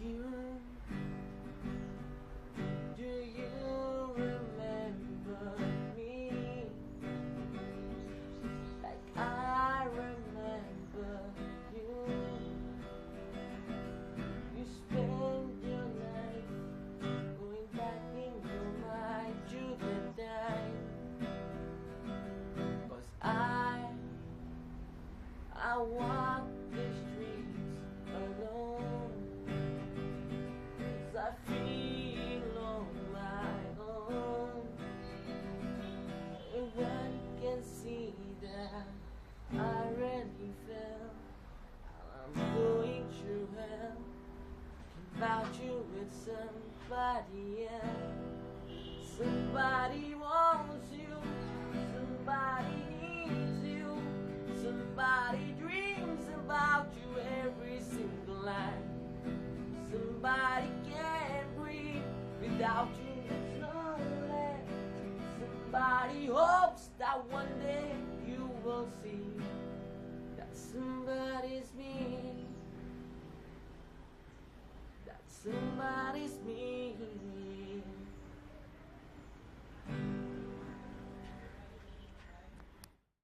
you. Do you remember me like I remember you? You spend your life going back in your mind to the time. 'Cause I walk the streets alone, 'cause I feel on my own. Everyone can see that I really feel I'm going through hell. About you with somebody else. Somebody wants you, somebody needs you, somebody dreams about you every single night. Somebody can't breathe without you, it's lonely. Somebody hopes that one day you will see that somebody's me. That somebody's me.